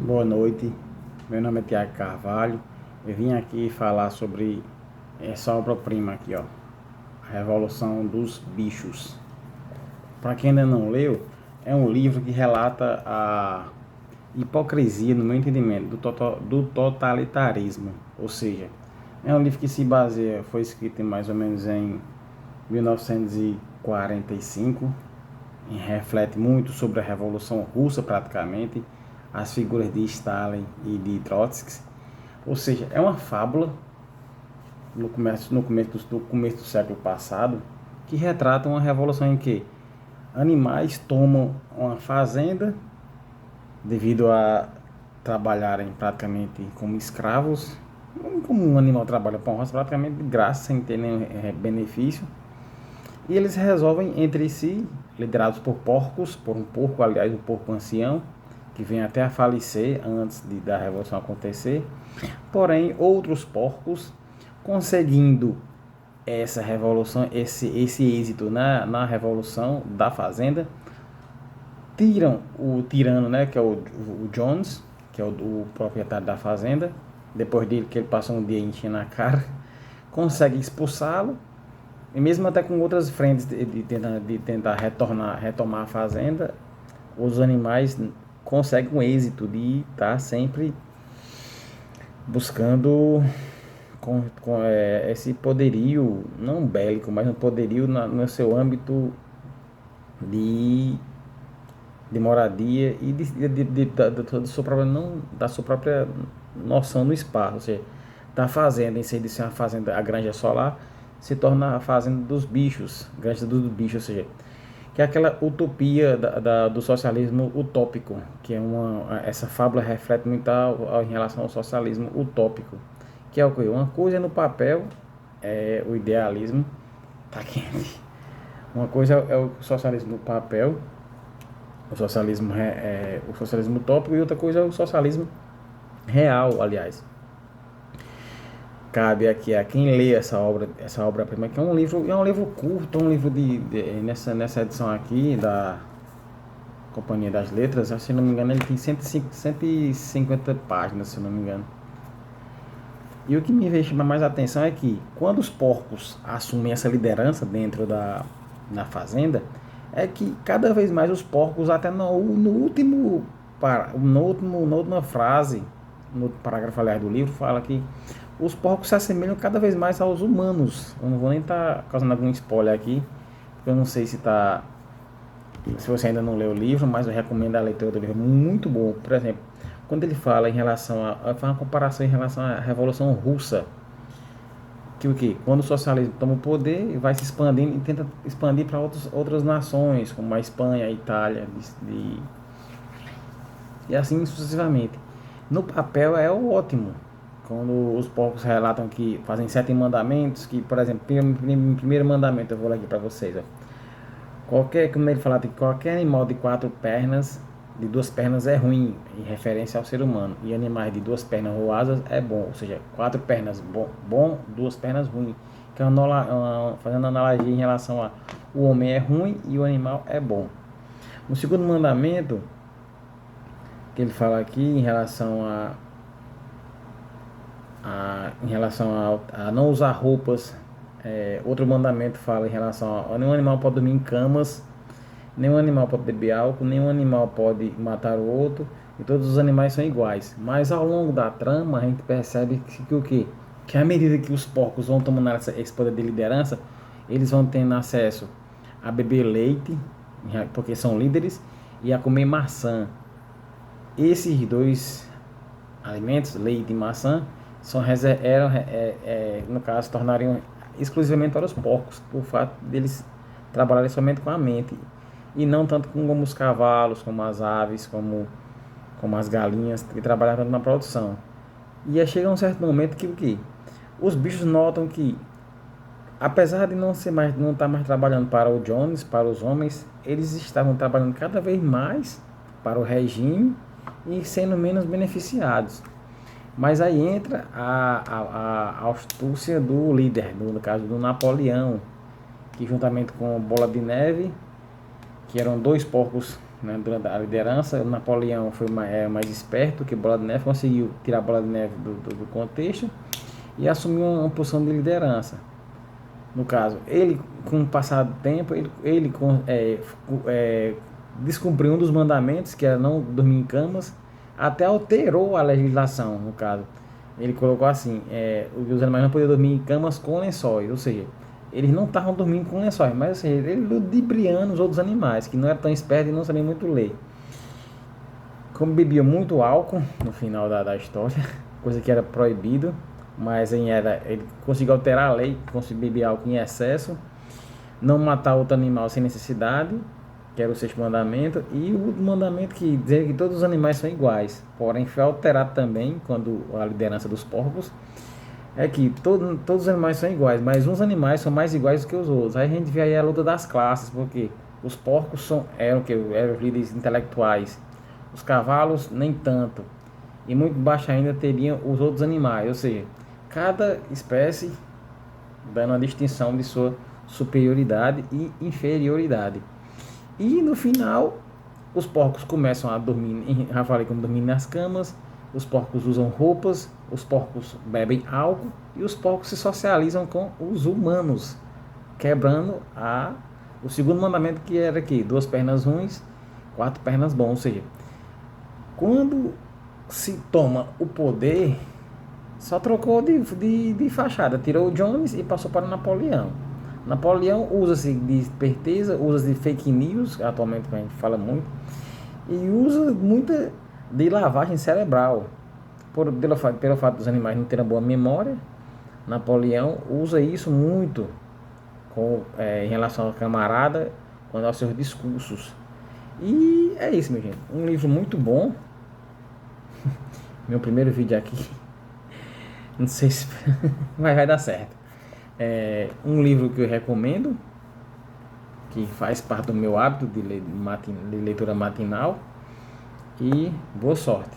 Boa noite, meu nome é Tiago Carvalho. Eu vim aqui falar sobre essa obra-prima aqui, ó, A Revolução dos Bichos. Para quem ainda não leu, é um livro que relata a hipocrisia, no meu entendimento, do totalitarismo. Ou seja, é um livro que se baseia, foi escrito mais ou menos em 1945, e reflete muito sobre a Revolução Russa praticamente, as figuras de Stalin e de Trotsky. Ou seja, é uma fábula no começo do século passado que retrata uma revolução em que animais tomam uma fazenda devido a trabalharem praticamente como escravos, como um animal trabalha para roça praticamente de graça, sem ter nenhum benefício. E eles resolvem entre si, liderados por porcos, por um porco, aliás, um porco ancião, que vem até a falecer antes da revolução acontecer. Porém, outros porcos, conseguindo essa revolução, esse êxito na revolução da fazenda, tiram o tirano, né, que é o Jones, que é o proprietário da fazenda, depois dele que ele passou um dia enchendo a cara, consegue expulsá-lo, e mesmo até com outras frentes de tentar retomar a fazenda, os animais conseguem o êxito de estar sempre buscando esse poderio, não bélico, mas um poderio no seu âmbito de, de moradia e da sua própria, não, da sua própria noção no espaço. Ou seja, da fazenda, em vez de ser uma fazenda, a granja solar, se torna a fazenda dos bichos, granja dos bichos, ou seja, que é aquela utopia do socialismo utópico, que é essa fábula reflete muito em relação ao socialismo utópico, que é o que? Uma coisa no papel, é o idealismo, tá quente. Uma coisa é o socialismo no papel, o socialismo utópico, e outra coisa é o socialismo real, aliás. Cabe aqui a quem lê essa obra-prima, que é um livro curto, um livro nessa edição aqui da Companhia das Letras, se não me engano, ele tem 150 páginas, se não me engano. E o que me chama mais atenção é que quando os porcos assumem essa liderança dentro da fazenda, é que cada vez mais os porcos, até na última frase, no parágrafo aliás do livro, fala que os porcos se assemelham cada vez mais aos humanos. Eu não vou nem estar causando algum spoiler aqui, porque eu não sei se você ainda não leu o livro, mas eu recomendo a leitura do livro, muito bom. Por exemplo, quando ele fala em relação faz uma comparação em relação à Revolução Russa, que o que? Quando o socialismo toma o poder, vai se expandindo e tenta expandir para outras nações, como a Espanha, a Itália, e assim sucessivamente. No papel é ótimo. Quando os porcos relatam que fazem 7 mandamentos, que, por exemplo, primeiro mandamento, eu vou ler aqui para vocês, ó. Como ele fala, qualquer animal de 4 pernas, de 2 pernas é ruim, em referência ao ser humano. E animais de 2 pernas ou asas é bom, ou seja, 4 pernas bom, 2 pernas ruim. Que é fazendo analogia em relação a o homem é ruim e o animal é bom. O segundo mandamento que ele fala aqui em relação a não usar roupas. Outro mandamento fala em relação a nenhum animal pode dormir em camas, nenhum animal pode beber álcool, nenhum animal pode matar o outro, e todos os animais são iguais. Mas ao longo da trama a gente percebe que o quê? Que à medida que os porcos vão tomando esse poder de liderança, eles vão tendo acesso a beber leite, porque são líderes, e a comer maçã. Esses dois alimentos, leite e maçã, no caso, tornariam exclusivamente para os porcos, por fato deles trabalharem somente com a mente e não tanto como os cavalos, como as aves, como as galinhas, que trabalham tanto na produção. E aí chega um certo momento que os bichos notam que, apesar de não estar mais trabalhando para o Jones, para os homens, eles estavam trabalhando cada vez mais para o regime e sendo menos beneficiados. Mas aí entra a astúcia do líder, no caso do Napoleão, que juntamente com Bola de Neve, que eram 2 porcos né, durante a liderança. Napoleão foi mais esperto que Bola de Neve, conseguiu tirar a Bola de Neve do contexto e assumiu uma posição de liderança. No caso, ele, com o passar do tempo, descumpriu um dos mandamentos, que era não dormir em camas, até alterou a legislação, no caso. Ele colocou assim, os animais não podiam dormir em camas com lençóis, ou seja, eles não estavam dormindo com lençóis, mas ou seja, ele ludibriando os outros animais, que não eram tão espertos e não sabiam muito ler. Como bebia muito álcool no final da história, coisa que era proibido, mas ele conseguiu alterar a lei, conseguiu beber álcool em excesso, não matar outro animal sem necessidade, que era o sexto mandamento, e o último mandamento que dizia que todos os animais são iguais, porém foi alterado também quando a liderança dos porcos é que todos os animais são iguais, mas uns animais são mais iguais do que os outros. Aí a gente vê aí a luta das classes, porque os porcos eram os líderes intelectuais, os cavalos nem tanto, e muito baixo ainda teriam os outros animais, ou seja, cada espécie dando uma distinção de sua superioridade e inferioridade. E no final, os porcos começam a dormir, já falei como dormir nas camas, os porcos usam roupas, os porcos bebem álcool e os porcos se socializam com os humanos, quebrando o segundo mandamento, que era aqui, 2 pernas ruins, 4 pernas bons. Ou seja, quando se toma o poder, só trocou de fachada, tirou o Jones e passou para o Napoleão. Napoleão usa-se de esperteza, usa de fake news, atualmente a gente fala muito, e usa muita de lavagem cerebral. Pelo fato dos animais não terem boa memória, Napoleão usa isso muito em relação ao camarada, quando aos seus discursos. E é isso, meu gente. Um livro muito bom. Meu primeiro vídeo aqui. Não sei se vai dar certo. É um livro que eu recomendo, que faz parte do meu hábito de leitura matinal. E boa sorte.